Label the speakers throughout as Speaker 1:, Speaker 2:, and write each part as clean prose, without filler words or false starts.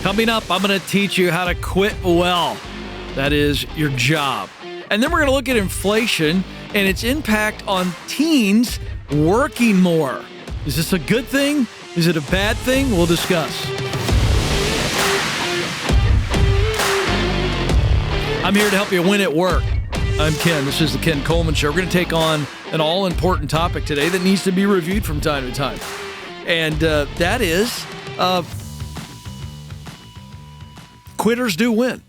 Speaker 1: Coming up, I'm going to teach you how to quit well. That is your job. And then we're going to look at inflation and its impact on teens working more. Is this a good thing? Is it a bad thing? We'll discuss. I'm here to help you win at work. I'm Ken. This is the Ken Coleman Show. We're going to take on an all-important topic today that needs to be reviewed from time to time. And that is... quitters do win.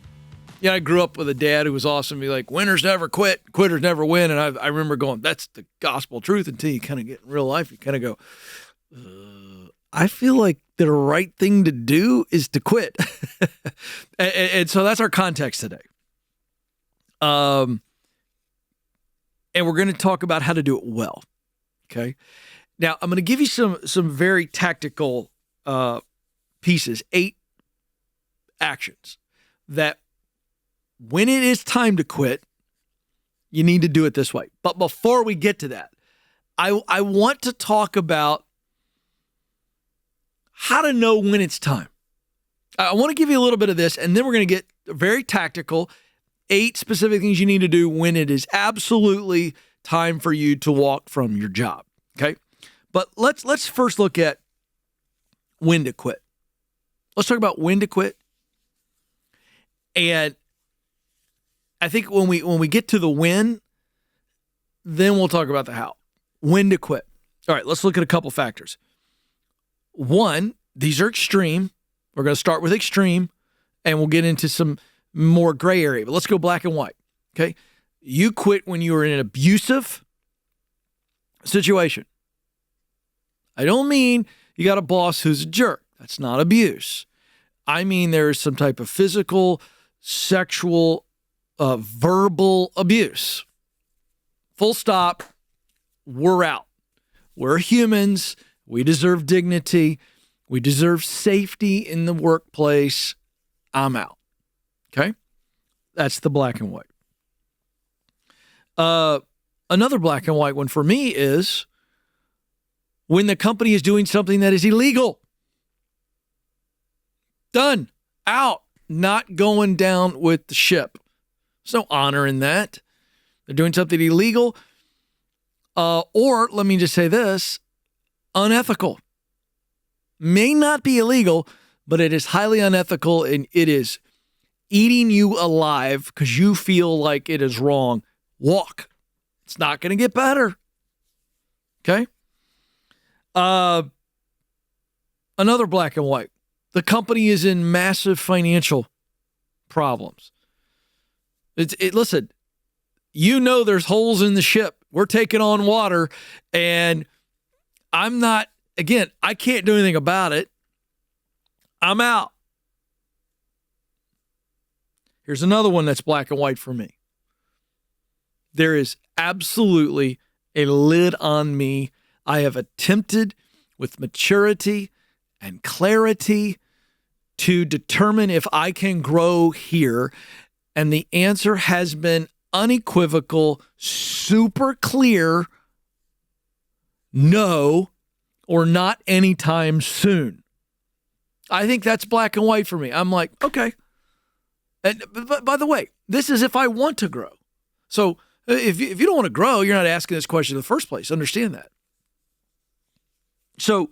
Speaker 1: Yeah, I grew up with a dad who was awesome. He'd be like, winners never quit, quitters never win. And I remember going, that's the gospel truth, until you kind of get in real life. You kind of go, I feel like the right thing to do is to quit. and so that's our context today. And we're going to talk about how to do it well. Okay. Now, I'm going to give you some very tactical pieces, 8 actions that when it is time to quit, you need to do it this way. But before we get to that, I want to talk about how to know when it's time. I want to give you a little bit of this, and then we're going to get very tactical, 8 specific things you need to do when it is absolutely time for you to walk from your job. Okay? But let's first look at when to quit. Let's talk about when to quit. And I think when we get to the when, then we'll talk about the how. When to quit. All right, let's look at a couple factors. 1, these are extreme. We're going to start with extreme, and we'll get into some more gray area. But let's go black and white, okay? You quit when you were in an abusive situation. I don't mean you got a boss who's a jerk. That's not abuse. I mean there is some type of physical, sexual, verbal abuse. Full stop. We're out. We're humans. We deserve dignity. We deserve safety in the workplace. I'm out. Okay? That's the black and white. Another black and white one for me is when the company is doing something that is illegal. Done. Out. Not going down with the ship. There's no honor in that. They're doing something illegal. Or, let me just say this, unethical. May not be illegal, but it is highly unethical, and it is eating you alive because you feel like it is wrong. Walk. It's not going to get better. Okay? Another black and white. The company is in massive financial problems. Listen, you know there's holes in the ship. We're taking on water, and I can't do anything about it. I'm out. Here's another one that's black and white for me. There is absolutely a lid on me. I have attempted with maturity and clarity to determine if I can grow here. And the answer has been unequivocal, super clear, no, or not anytime soon. I think that's black and white for me. I'm like, okay. And but by the way, this is if I want to grow. So if you don't want to grow, you're not asking this question in the first place. Understand that. So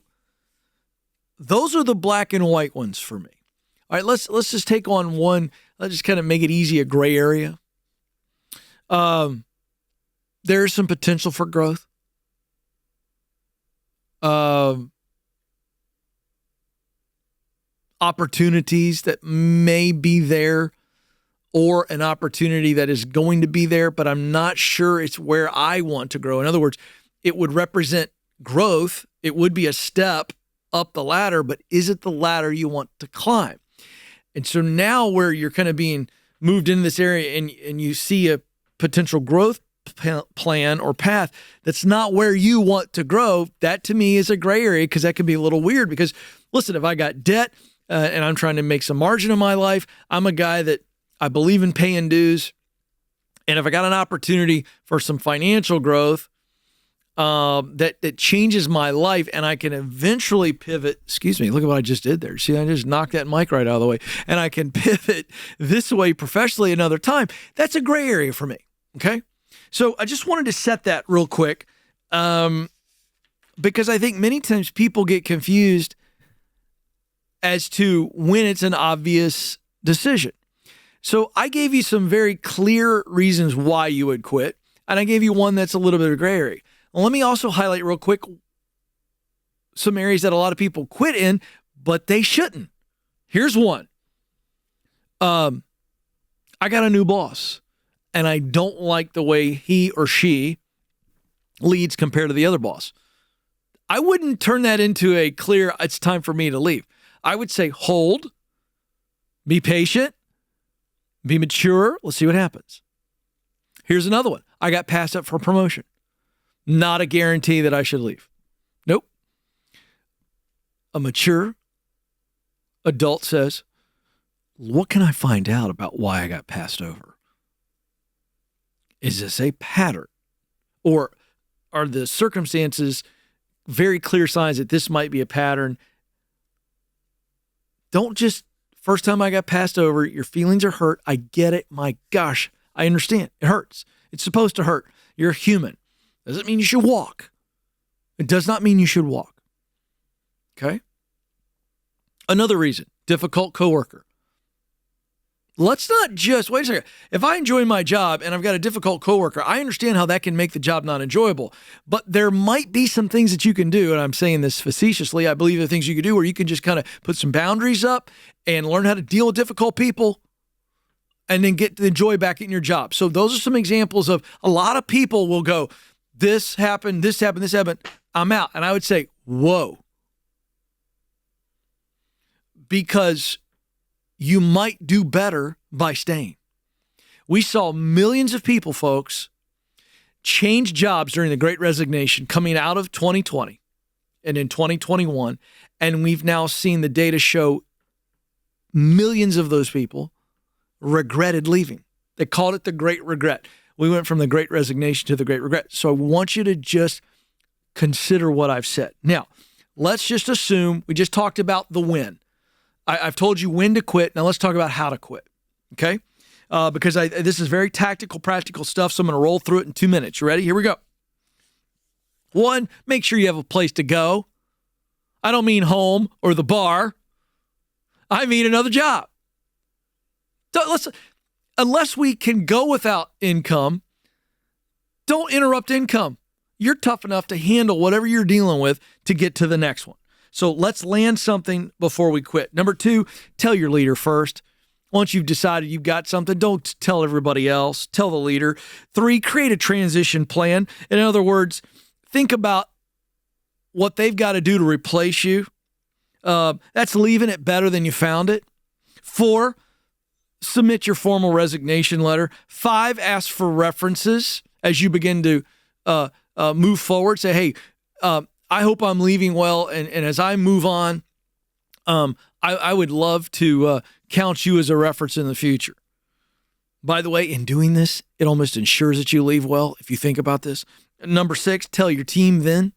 Speaker 1: those are the black and white ones for me. All right, let's just take on one. Let's just kind of make it easy, a gray area. There is some potential for growth. Opportunities that may be there, or an opportunity that is going to be there, but I'm not sure it's where I want to grow. In other words, it would represent growth. It would be a step up the ladder, but is it the ladder you want to climb? And so now where you're kind of being moved into this area and you see a potential growth plan or path that's not where you want to grow, that to me is a gray area, because that can be a little weird. Because listen, if I got debt and I'm trying to make some margin in my life, I'm a guy that I believe in paying dues. And if I got an opportunity for some financial growth, that changes my life, and I can eventually pivot. Excuse me, look at what I just did there. See, I just knocked that mic right out of the way, and I can pivot this way professionally another time. That's a gray area for me, okay? So I just wanted to set that real quick because I think many times people get confused as to when it's an obvious decision. So I gave you some very clear reasons why you would quit, and I gave you one that's a little bit of gray area. Well, let me also highlight real quick some areas that a lot of people quit in, but they shouldn't. Here's one. I got a new boss, and I don't like the way he or she leads compared to the other boss. I wouldn't turn that into a clear, it's time for me to leave. I would say hold, be patient, be mature. Let's see what happens. Here's another one. I got passed up for promotion. Not a guarantee that I should leave. Nope. A mature adult says, what can I find out about why I got passed over? Is this a pattern? Or are the circumstances very clear signs that this might be a pattern? Don't just, first time I got passed over, your feelings are hurt. I get it. My gosh, I understand. It hurts. It's supposed to hurt. You're human. Doesn't mean you should walk. It does not mean you should walk. Okay? Another reason, difficult coworker. Let's not just, wait a second. If I enjoy my job and I've got a difficult coworker, I understand how that can make the job not enjoyable. But there might be some things that you can do, and I'm saying this facetiously, I believe there are things you can do where you can just kind of put some boundaries up and learn how to deal with difficult people and then get the joy back in your job. So those are some examples of a lot of people will go, this happened, this happened, this happened, I'm out. And I would say, whoa. Because you might do better by staying. We saw millions of people, folks, change jobs during the Great Resignation coming out of 2020 and in 2021. And we've now seen the data show millions of those people regretted leaving. They called it the Great Regret. We went from the Great Resignation to the Great Regret. So I want you to just consider what I've said. Now, let's just assume we just talked about the when. I've told you when to quit. Now let's talk about how to quit, okay? Because this is very tactical, practical stuff, so I'm going to roll through it in 2 minutes. You ready? Here we go. 1, make sure you have a place to go. I don't mean home or the bar. I mean another job. Unless we can go without income, don't interrupt income. You're tough enough to handle whatever you're dealing with to get to the next one. So let's land something before we quit. Number 2, tell your leader first. Once you've decided you've got something, don't tell everybody else. Tell the leader. 3, create a transition plan. In other words, think about what they've got to do to replace you. That's leaving it better than you found it. 4, submit your formal resignation letter. 5, ask for references as you begin to move forward. Say, hey, I hope I'm leaving well, and as I move on, I would love to count you as a reference in the future. By the way, in doing this, it almost ensures that you leave well, if you think about this. Number 6, tell your team then.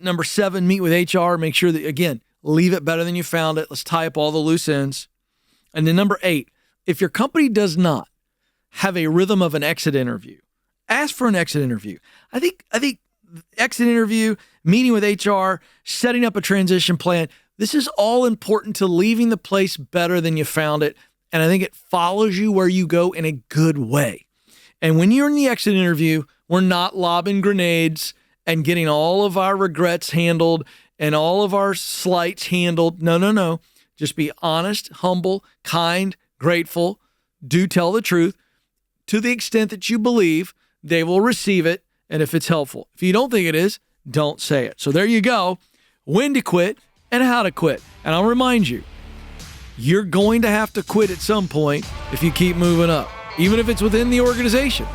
Speaker 1: Number 7, meet with HR. Make sure that, again, leave it better than you found it. Let's tie up all the loose ends. And then number 8, if your company does not have a rhythm of an exit interview, ask for an exit interview. I think exit interview, meeting with HR, setting up a transition plan, this is all important to leaving the place better than you found it. And I think it follows you where you go in a good way. And when you're in the exit interview, we're not lobbing grenades and getting all of our regrets handled and all of our slights handled. No. Just be honest, humble, kind, grateful. Do tell the truth to the extent that you believe they will receive it. And if it's helpful. If you don't think it is, don't say it. So there you go. When to quit and how to quit. And I'll remind you, you're going to have to quit at some point if you keep moving up, even if it's within the organization.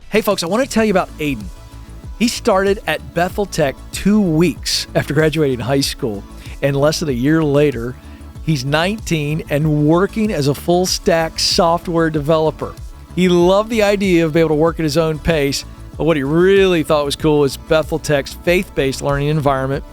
Speaker 1: Hey folks, I want to tell you about Aiden. He started at Bethel Tech 2 weeks after graduating high school, and less than a year later, he's 19 and working as a full-stack software developer. He loved the idea of being able to work at his own pace, but what he really thought was cool was Bethel Tech's faith-based learning environment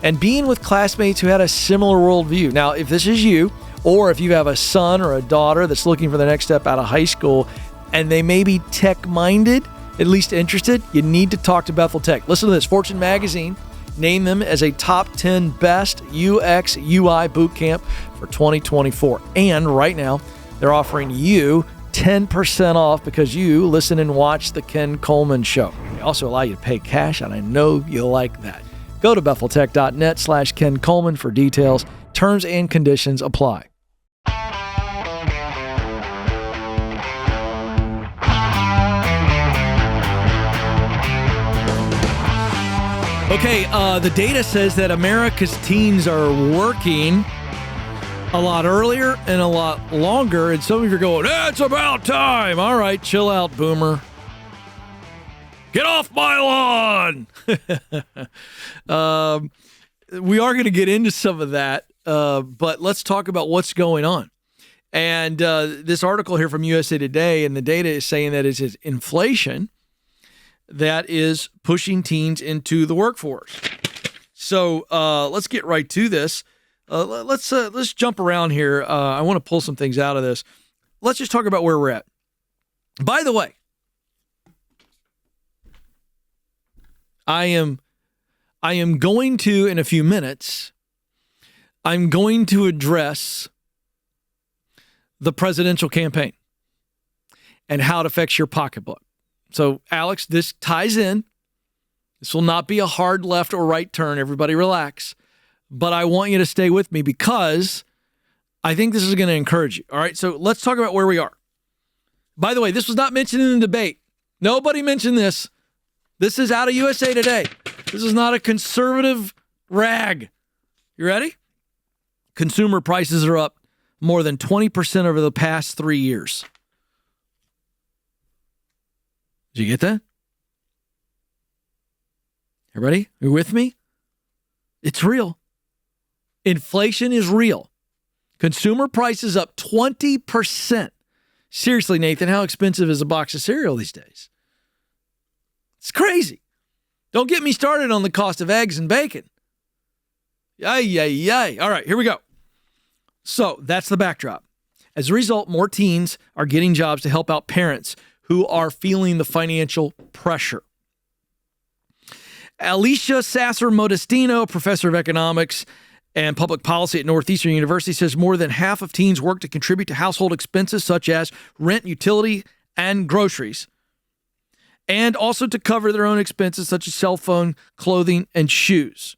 Speaker 1: and being with classmates who had a similar worldview. Now, if this is you, or if you have a son or a daughter that's looking for the next step out of high school and they may be tech-minded, at least interested, you need to talk to Bethel Tech. Listen to this. Fortune Magazine named them as a top 10 best UX UI bootcamp for 2024. And right now, they're offering you 10% off because you listen and watch the Ken Coleman Show. They also allow you to pay cash, and I know you'll like that. Go to betheltech.net/Ken Coleman for details. Terms and conditions apply. Okay, the data says that America's teens are working a lot earlier and a lot longer, and some of you are going, it's about time. All right, chill out, boomer. Get off my lawn. We are going to get into some of that, but let's talk about what's going on. And this article here from USA Today, and the data is saying that it's inflation that is pushing teens into the workforce. So let's get right to this. Let's jump around here. I want to pull some things out of this. Let's just talk about where we're at. By the way, I am going to, in a few minutes, I'm going to address the presidential campaign and how it affects your pocketbook. So, Alex, this ties in. This will not be a hard left or right turn. Everybody relax. But I want you to stay with me because I think this is going to encourage you. All right, so let's talk about where we are. By the way, this was not mentioned in the debate. Nobody mentioned this. This is out of USA Today. This is not a conservative rag. You ready? Consumer prices are up more than 20% over the past 3 years. Did you get that? Everybody, you with me? It's real. Inflation is real. Consumer prices up 20%. Seriously, Nathan, how expensive is a box of cereal these days? It's crazy. Don't get me started on the cost of eggs and bacon. Yay. All right, here we go. So that's the backdrop. As a result, more teens are getting jobs to help out parents who are feeling the financial pressure. Alicia Sasser-Modestino, professor of economics and public policy at Northeastern University, says more than half of teens work to contribute to household expenses such as rent, utility, and groceries, and also to cover their own expenses such as cell phone, clothing, and shoes.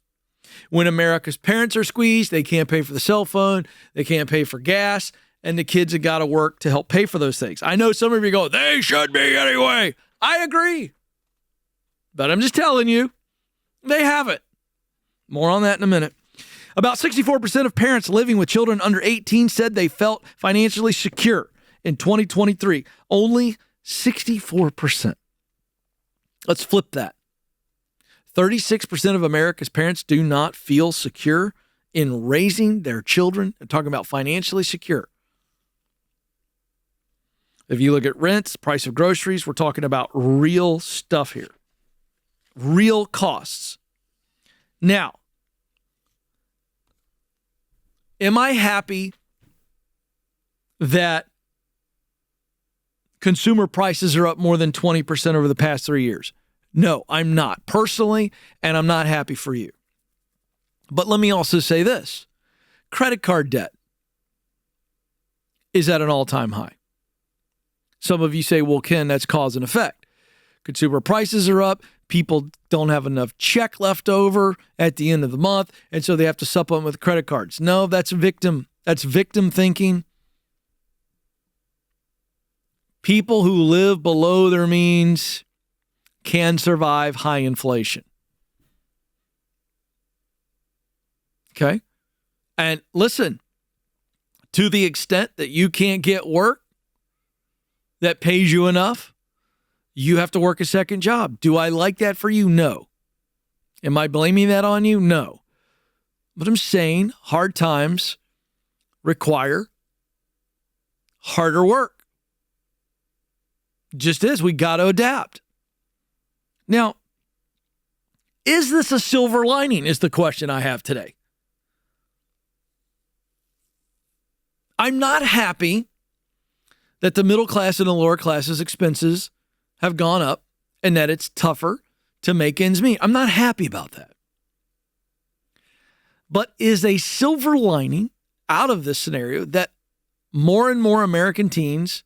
Speaker 1: When America's parents are squeezed, they can't pay for the cell phone, they can't pay for gas, and the kids have got to work to help pay for those things. I know some of you go, they should be anyway. I agree. But I'm just telling you, they haven't. More on that in a minute. About 64% of parents living with children under 18 said they felt financially secure in 2023. Only 64%. Let's flip that. 36% of America's parents do not feel secure in raising their children. I'm talking about financially secure. If you look at rents, price of groceries, we're talking about real stuff here. Real costs. Now, am I happy that consumer prices are up more than 20% over the past 3 years? No, I'm not personally, and I'm not happy for you. But let me also say this. Credit card debt is at an all-time high. Some of you say, well, Ken, that's cause and effect. Consumer prices are up. People don't have enough check left over at the end of the month, and so they have to supplement with credit cards. No, that's victim thinking. People who live below their means can survive high inflation. Okay? And listen, to the extent that you can't get work that pays you enough, You have to work a second job. Do I like that for you? No. Am I blaming that on you? No. But I'm saying hard times require harder work. Just as we got to adapt. Now, is this a silver lining is the question I have today. I'm not happy that the middle class and the lower class's expenses have gone up and that it's tougher to make ends meet. I'm not happy about that. But is a silver lining out of this scenario that more and more American teens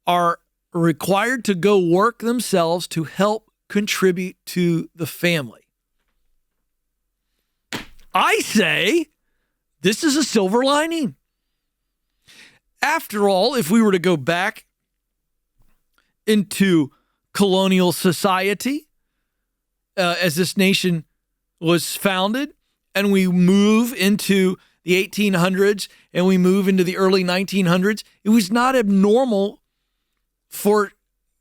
Speaker 1: are required to go work themselves to help contribute to the family? I say this is a silver lining. After all, if we were to go back into colonial society as this nation was founded, and we move into the 1800s and we move into the early 1900s, it was not abnormal for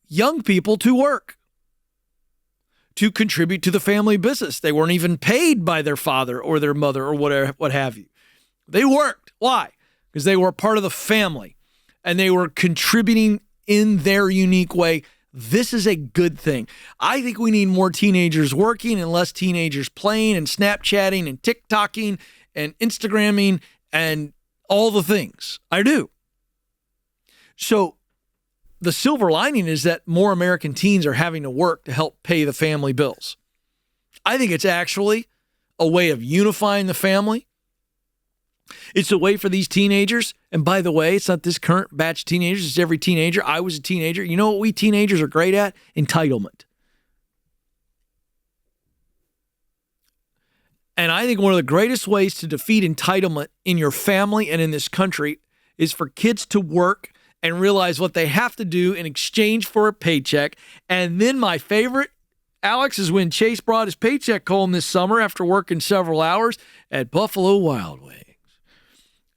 Speaker 1: young people to work, to contribute to the family business. They weren't even paid by their father or their mother or whatever, what have you. They worked. Why? Because they were part of the family and they were contributing in their unique way. This is a good thing. I think we need more teenagers working and less teenagers playing and Snapchatting and TikToking and Instagramming and all the things. I do. So the silver lining is that more American teens are having to work to help pay the family bills. I think it's actually a way of unifying the family. It's a way for these teenagers, and by the way, it's not this current batch of teenagers, it's every teenager. I was a teenager. You know what we teenagers are great at? Entitlement. And I think one of the greatest ways to defeat entitlement in your family and in this country is for kids to work and realize what they have to do in exchange for a paycheck. And then my favorite, Alex, is when Chase brought his paycheck home this summer after working several hours at Buffalo Wild Wings.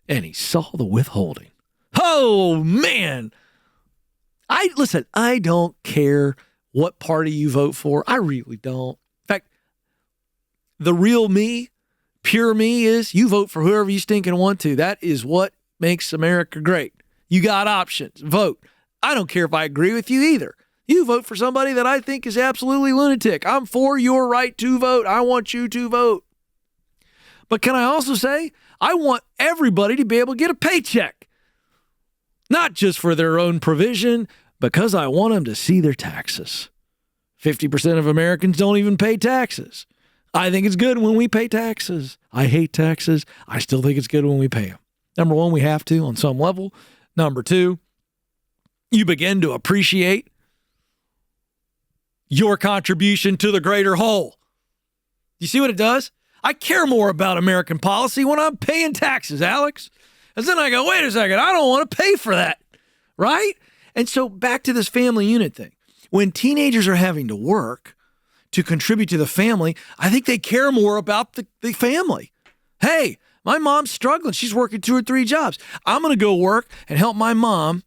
Speaker 1: And he saw the withholding. Oh, man. I don't care what party you vote for. I really don't. In fact, the real me, pure me, is you vote for whoever you stinking want to. That is what makes America great. You got options. Vote. I don't care if I agree with you either. You vote for somebody that I think is absolutely lunatic. I'm for your right to vote. I want you to vote. But can I also say, I want everybody to be able to get a paycheck. Not just for their own provision, because I want them to see their taxes. 50% of Americans don't even pay taxes. I think it's good when we pay taxes. I hate taxes. I still think it's good when we pay them. Number one, we have to on some level. Number two, you begin to appreciate your contribution to the greater whole. You see what it does? I care more about American policy when I'm paying taxes, Alex. And then I go, wait a second, I don't want to pay for that, right? And so back to this family unit thing. When teenagers are having to work to contribute to the family, I think they care more about the family. Hey, my mom's struggling. She's working 2 or 3 jobs. I'm going to go work and help my mom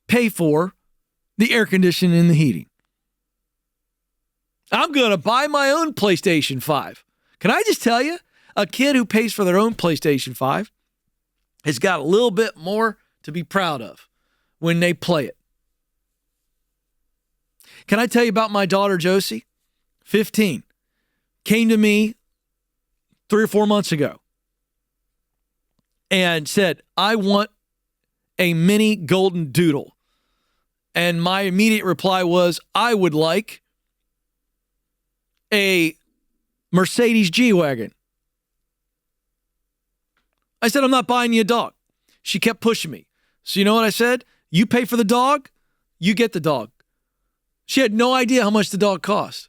Speaker 1: pay for the air conditioning and the heating. I'm going to buy my own PlayStation 5. Can I just tell you, a kid who pays for their own PlayStation 5 has got a little bit more to be proud of when they play it. Can I tell you about my daughter, Josie? 15. Came to me 3 or 4 months ago and said, I want a mini golden doodle. And my immediate reply was, I would like a Mercedes G-Wagon. I said, I'm not buying you a dog. She kept pushing me. So you know what I said? You pay for the dog, you get the dog. She had no idea how much the dog cost.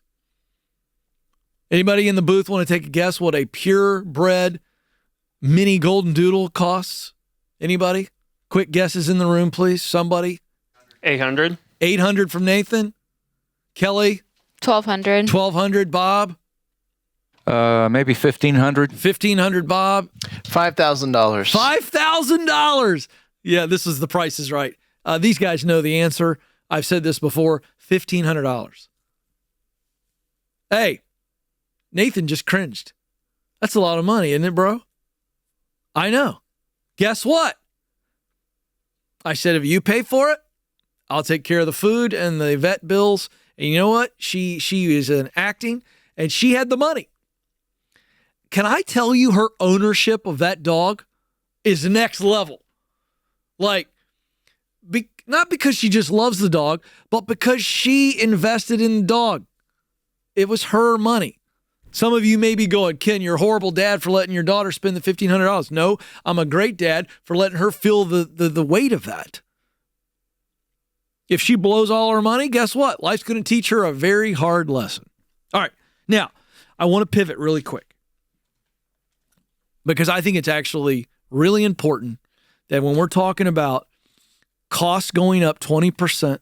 Speaker 1: Anybody in the booth want to take a guess what a purebred mini golden doodle costs? Anybody? Quick guesses in the room, please. Somebody?
Speaker 2: 800.
Speaker 1: 800 from Nathan. Kelly?
Speaker 3: 1,200.
Speaker 1: 1,200, Bob?
Speaker 4: Maybe 1,500.
Speaker 1: 1,500, Bob?
Speaker 5: $5,000.
Speaker 1: $5,000. Yeah, this is The Price is Right. These guys know the answer. I've said this before. $1,500. Hey, Nathan just cringed. That's a lot of money, isn't it, bro? I know. Guess what? I said, if you pay for it, I'll take care of the food and the vet bills. And you know what? She is an acting, and she had the money. Can I tell you her ownership of that dog is next level? Like, not because she just loves the dog, but because she invested in the dog. It was her money. Some of you may be going, Ken, you're a horrible dad for letting your daughter spend the $1,500. No, I'm a great dad for letting her feel the weight of that. If she blows all her money, guess what? Life's going to teach her a very hard lesson. All right. Now, I want to pivot really quick because I think it's actually really important that when we're talking about costs going up 20%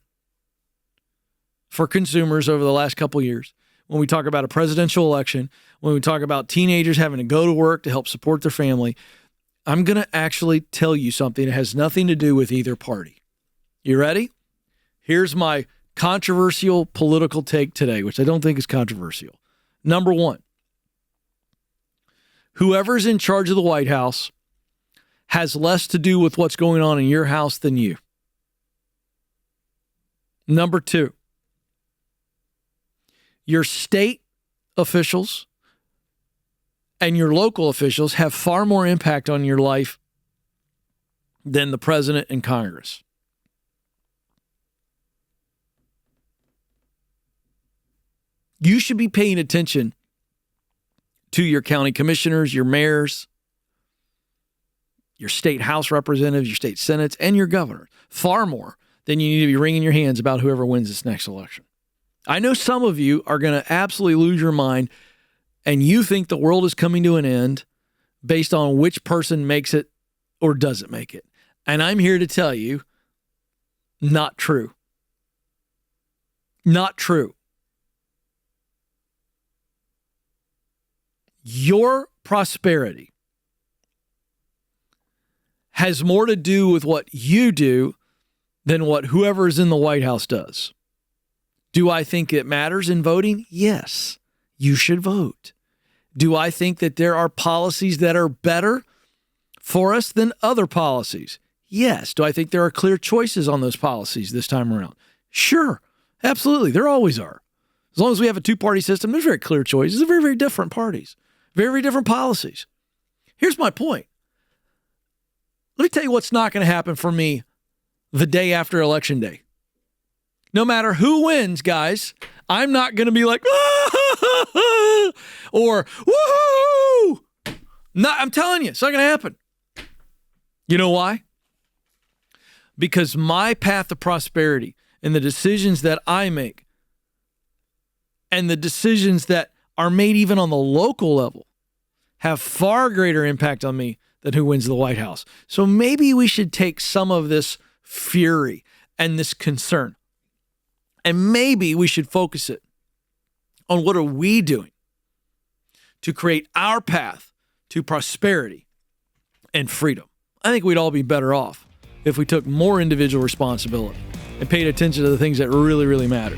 Speaker 1: for consumers over the last couple of years, when we talk about a presidential election, when we talk about teenagers having to go to work to help support their family, I'm going to actually tell you something that has nothing to do with either party. You ready? Here's my controversial political take today, which I don't think is controversial. Number one, whoever's in charge of the White House has less to do with what's going on in your house than you. Number two, your state officials and your local officials have far more impact on your life than the president and Congress. You should be paying attention to your county commissioners, your mayors, your state house representatives, your state senates, and your governor far more than you need to be wringing your hands about whoever wins this next election. I know some of you are going to absolutely lose your mind and you think the world is coming to an end based on which person makes it or doesn't make it. And I'm here to tell you, not true. Not true. Your prosperity has more to do with what you do than what whoever is in the White House does. Do I think it matters in voting? Yes, you should vote. Do I think that there are policies that are better for us than other policies? Yes. Do I think there are clear choices on those policies this time around? Sure, absolutely. There always are. As long as we have a two-party system, there's very clear choices. They're very, very different parties, very, very different policies. Here's my point. Let me tell you what's not going to happen for me the day after Election Day. No matter who wins, guys, I'm not going to be like, or woohoo. No, I'm telling you, it's not going to happen. You know why? Because my path to prosperity and the decisions that I make and the decisions that are made even on the local level have far greater impact on me than who wins the White House. So maybe we should take some of this fury and this concern, and maybe we should focus it on what are we doing to create our path to prosperity and freedom. I think we'd all be better off if we took more individual responsibility and paid attention to the things that really, really matter.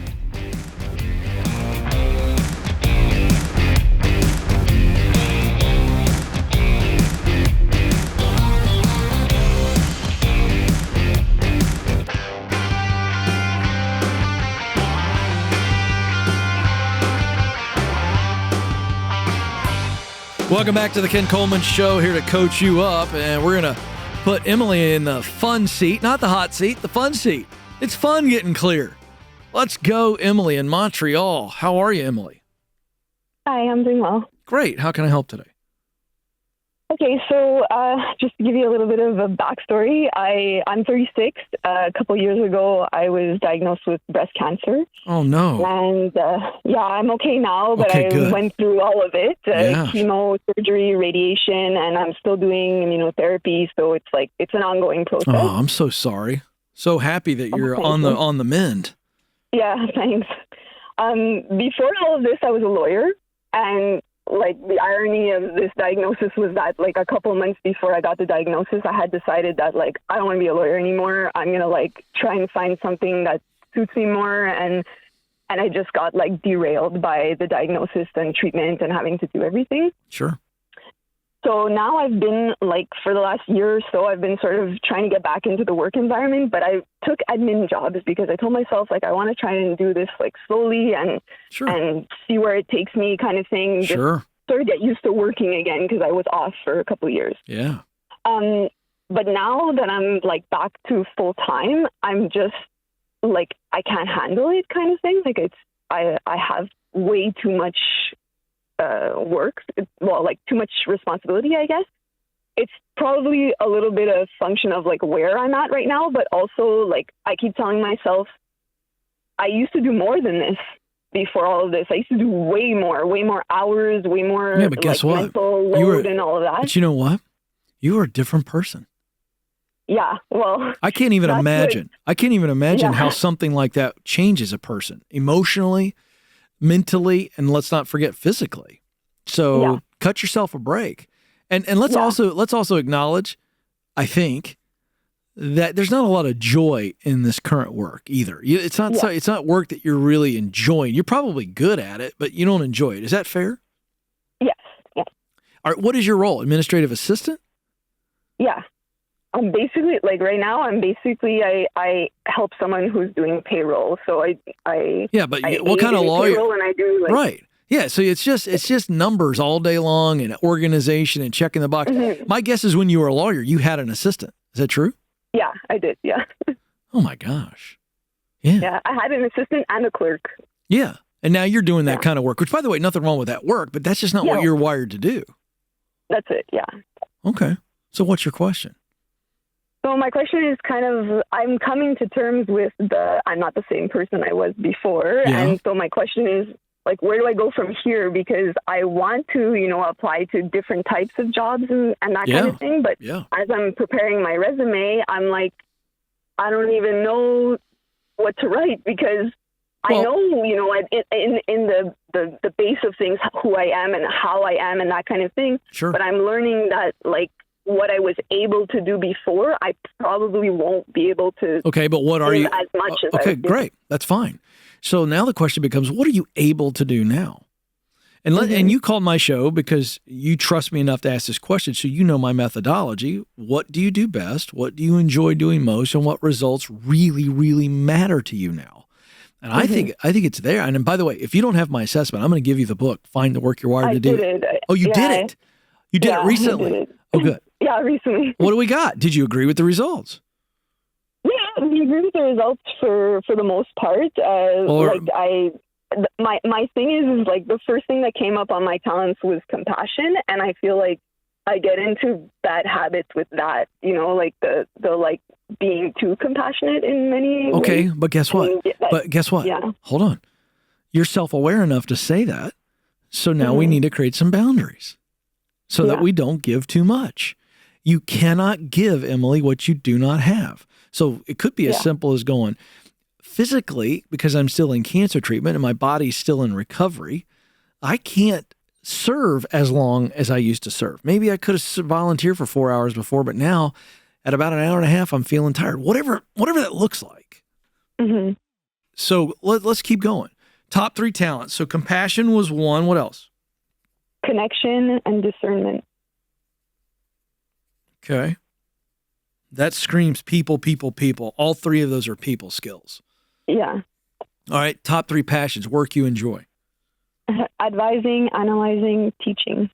Speaker 1: Welcome back to the Ken Coleman Show, here to coach you up, and we're going to put Emily in the fun seat, not the hot seat, the fun seat. It's fun getting clear. Let's go, Emily in Montreal. How are you, Emily?
Speaker 2: Hi, I'm doing well.
Speaker 1: Great. How can I help today?
Speaker 2: Okay, so just to give you a little bit of a backstory, I'm 36. A couple years ago, I was diagnosed with breast cancer.
Speaker 1: Oh, no.
Speaker 2: And yeah, I'm okay now, but
Speaker 1: Okay,
Speaker 2: I
Speaker 1: good.
Speaker 2: went through all of it,
Speaker 1: Yeah.
Speaker 2: chemo, surgery, radiation, and I'm still doing immunotherapy. So it's like, it's an ongoing process.
Speaker 1: Oh, I'm so sorry. So happy that you're
Speaker 2: thank
Speaker 1: on
Speaker 2: you.
Speaker 1: the mend.
Speaker 2: Yeah, thanks. Before all of this, I was a lawyer, and like the irony of this diagnosis was that like a couple months before I got the diagnosis, I had decided that like I don't want to be a lawyer anymore. I'm gonna like try and find something that's suits me more. And I just got like derailed by the diagnosis and treatment and having to do everything.
Speaker 1: Sure.
Speaker 2: So now I've been like, for the last year or so, I've been sort of trying to get back into the work environment, but I took admin jobs because I told myself like, I want to try and do this like slowly and see where it takes me kind of thing.
Speaker 1: Sure.
Speaker 2: Just sort of get used to working again because I was off for a couple of years.
Speaker 1: Yeah.
Speaker 2: But now that I'm like back to full time, I'm just like, I can't handle it kind of thing. Like I have way too much work, like too much responsibility, I guess. It's probably a little bit of function of like where I'm at right now, but also like I keep telling myself I used to do more than this before all of this. I used to do way more hours, way more
Speaker 1: but guess
Speaker 2: like,
Speaker 1: what?
Speaker 2: mental load and all of that.
Speaker 1: But you know what? You are a different person.
Speaker 2: Yeah, well,
Speaker 1: I can't even imagine. I can't even imagine
Speaker 2: Yeah.
Speaker 1: how something like that changes a person emotionally, mentally, and let's not forget physically. So cut yourself a break. And let's also acknowledge, I think, that there's not a lot of joy in this current work either. It's not work that you're really enjoying. You're probably good at it, but you don't enjoy it. Is that fair?
Speaker 2: Yes. Yeah.
Speaker 1: All right, what is your role? Administrative assistant?
Speaker 2: Yeah. I'm basically like right now. I help someone who's doing payroll. So I
Speaker 1: Yeah, but
Speaker 2: I
Speaker 1: what kind of
Speaker 2: aid in
Speaker 1: lawyer?
Speaker 2: payroll and I do like,
Speaker 1: Right. Yeah. So it's just numbers all day long and organization and checking the box.
Speaker 2: Mhm.
Speaker 1: My guess is when you were a lawyer, you had an assistant. Is that true?
Speaker 2: Yeah, I did. Yeah.
Speaker 1: Oh my gosh. Yeah.
Speaker 2: Yeah. I had an assistant and a clerk.
Speaker 1: Yeah. And now you're doing that kind of work, which by the way, nothing wrong with that work, but that's just not what you're wired to do.
Speaker 2: That's it. Yeah.
Speaker 1: Okay. So what's your question?
Speaker 2: So my question is kind of, I'm coming to terms with I'm not the same person I was before.
Speaker 1: Yeah.
Speaker 2: And so my question is, like, where do I go from here? Because I want to, apply to different types of jobs and that kind of thing. But as I'm preparing my resume, I'm like, I don't even know what to write because I know, in the base of things, who I am and how I am and that kind of thing.
Speaker 1: Sure.
Speaker 2: But I'm learning that, like, what I was able to do before, I probably won't be able to.
Speaker 1: Okay, but what are you?
Speaker 2: As much as
Speaker 1: okay, great. That's fine. So now the question becomes, what are you able to do now? And and you called my show because you trust me enough to ask this question, so you know my methodology. What do you do best? What do you enjoy doing most? And what results really, really matter to you now? And I think it's there. And by the way, if you don't have my assessment, I'm going to give you the book, Find the Work You're Wired to Do.
Speaker 2: Did it.
Speaker 1: Oh, you did it? You did it recently?
Speaker 2: Did it.
Speaker 1: Oh, good.
Speaker 2: Yeah, recently.
Speaker 1: What do we got? Did you agree with the results?
Speaker 2: Yeah, we agree with the results for the most part. My thing is like the first thing that came up on my talents was compassion, and I feel like I get into bad habits with that. Like the like being too compassionate in many ways.
Speaker 1: Okay, but guess what?
Speaker 2: Yeah.
Speaker 1: Hold on. You're self-aware enough to say that. So now we need to create some boundaries so that we don't give too much. You cannot give, Emily, what you do not have. So it could be as simple as going, physically, because I'm still in cancer treatment and my body's still in recovery, I can't serve as long as I used to serve. Maybe I could have volunteered for 4 hours before, but now at about an hour and a half, I'm feeling tired. Whatever that looks like.
Speaker 2: Mm-hmm.
Speaker 1: So let's keep going. Top 3 talents. So compassion was 1. What else?
Speaker 2: Connection and discernment.
Speaker 1: Okay. That screams people, people, people. All 3 of those are people skills.
Speaker 2: Yeah.
Speaker 1: All right. Top 3 passions, work you enjoy.
Speaker 2: Advising, analyzing, teaching.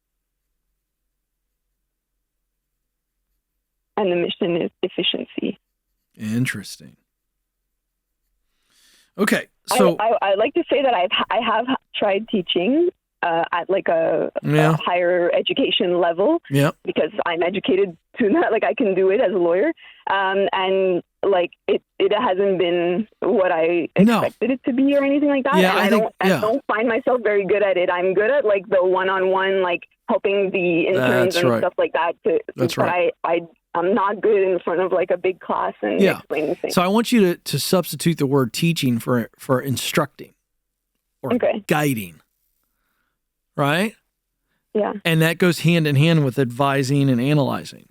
Speaker 2: And the mission is efficiency.
Speaker 1: Interesting. Okay. So
Speaker 2: I like to say that I have tried teaching at like a higher education level because I'm educated to that, like I can do it as a lawyer. And like it hasn't been what I expected it to be or anything like that.
Speaker 1: Yeah,
Speaker 2: and I don't find myself very good at it. I'm good at like the one-on-one, like helping the interns and stuff like that.
Speaker 1: That's right.
Speaker 2: I'm not good in front of like a big class and explaining things.
Speaker 1: So I want you to substitute the word teaching for instructing or guiding. Right?
Speaker 2: Yeah.
Speaker 1: And that goes hand in hand with advising and analyzing.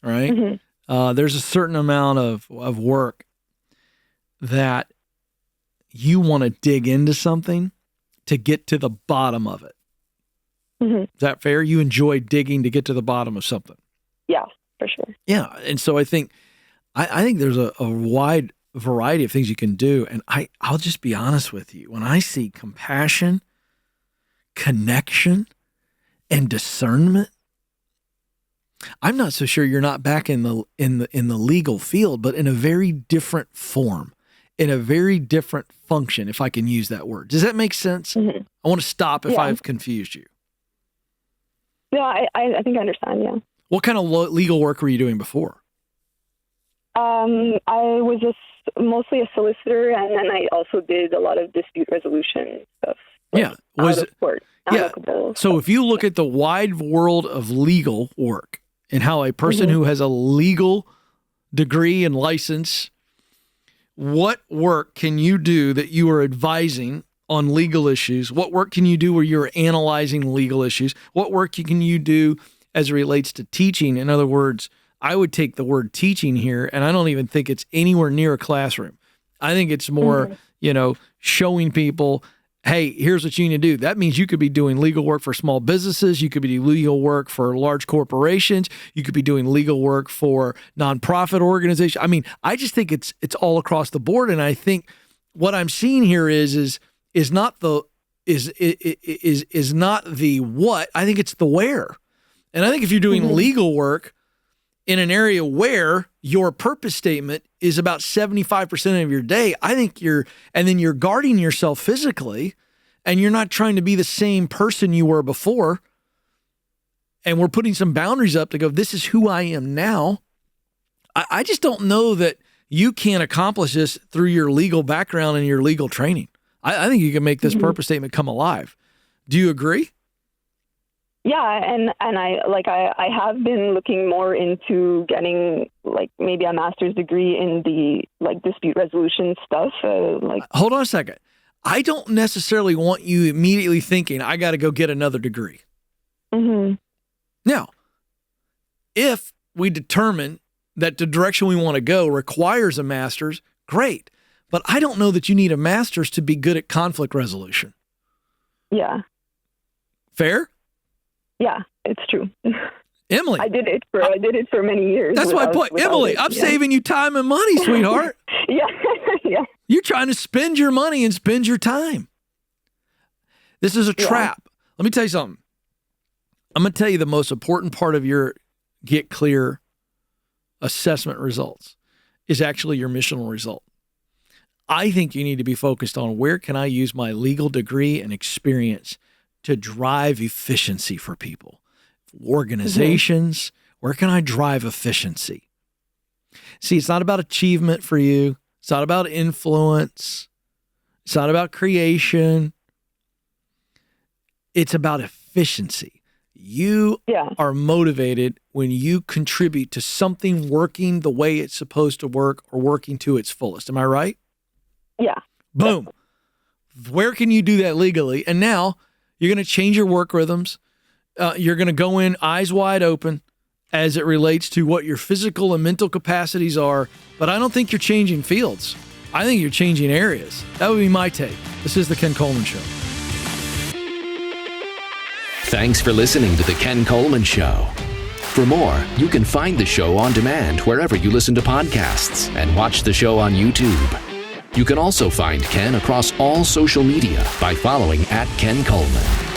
Speaker 1: Right?
Speaker 2: Mm-hmm.
Speaker 1: There's a certain amount of work that you want to dig into something to get to the bottom of it.
Speaker 2: Mm-hmm.
Speaker 1: Is that fair? You enjoy digging to get to the bottom of something.
Speaker 2: Yeah, for sure.
Speaker 1: Yeah. And so I think there's a wide variety of things you can do. And I'll just be honest with you. When I see compassion, connection, and discernment, I'm not so sure you're not back in the legal field, but in a very different form, in a very different function, if I can use that word. Does that make sense?
Speaker 2: Mm-hmm.
Speaker 1: I want to stop if I've confused you.
Speaker 2: No, I think I understand, yeah.
Speaker 1: What kind of legal work were you doing before?
Speaker 2: I was mostly a solicitor, and then I also did a lot of dispute resolution stuff.
Speaker 1: Yeah.
Speaker 2: Out of court, amicable.
Speaker 1: So if you look at the wide world of legal work and how a person who has a legal degree and license, what work can you do that you are advising on legal issues? What work can you do where you're analyzing legal issues? What work can you do as it relates to teaching? In other words, I would take the word teaching here, and I don't even think it's anywhere near a classroom. I think it's more, showing people, hey, here's what you need to do. That means you could be doing legal work for small businesses. You could be doing legal work for large corporations. You could be doing legal work for nonprofit organizations. I mean, I just think it's all across the board. And I think what I'm seeing here is not the what. I think it's the where. And I think if you're doing legal work in an area where your purpose statement is about 75% of your day, I think you're guarding yourself physically, and you're not trying to be the same person you were before. And we're putting some boundaries up to go, this is who I am now. I just don't know that you can accomplish this through your legal background and your legal training. I think you can make this purpose statement come alive. Do you agree?
Speaker 2: Yeah, and I have been looking more into getting maybe a master's degree in the dispute resolution stuff.
Speaker 1: Hold on a second. I don't necessarily want you immediately thinking I got to go get another degree.
Speaker 2: Mm-hmm.
Speaker 1: Now, if we determine that the direction we want to go requires a master's, great. But I don't know that you need a master's to be good at conflict resolution.
Speaker 2: Yeah.
Speaker 1: Fair?
Speaker 2: Yeah, it's true.
Speaker 1: Emily.
Speaker 2: I did it for many years.
Speaker 1: That's my point. Emily, I'm saving you time and money, sweetheart.
Speaker 2: Yeah. Yeah.
Speaker 1: You're trying to spend your money and spend your time. This is a trap. Let me tell you something. I'm going to tell you the most important part of your Get Clear assessment results is actually your missional result. I think you need to be focused on where can I use my legal degree and experience to drive efficiency for people, organizations. Where can I drive efficiency? See, it's not about achievement for you. It's not about influence. It's not about creation. It's about efficiency. You are motivated when you contribute to something working the way it's supposed to work or working to its fullest. Am I right?
Speaker 2: Yeah.
Speaker 1: Boom. Where can you do that legally? And now you're going to change your work rhythms. You're going to go in eyes wide open as it relates to what your physical and mental capacities are. But I don't think you're changing fields. I think you're changing areas. That would be my take. This is The Ken Coleman Show.
Speaker 3: Thanks for listening to The Ken Coleman Show. For more, you can find the show on demand wherever you listen to podcasts and watch the show on YouTube. You can also find Ken across all social media by following @Ken Coleman.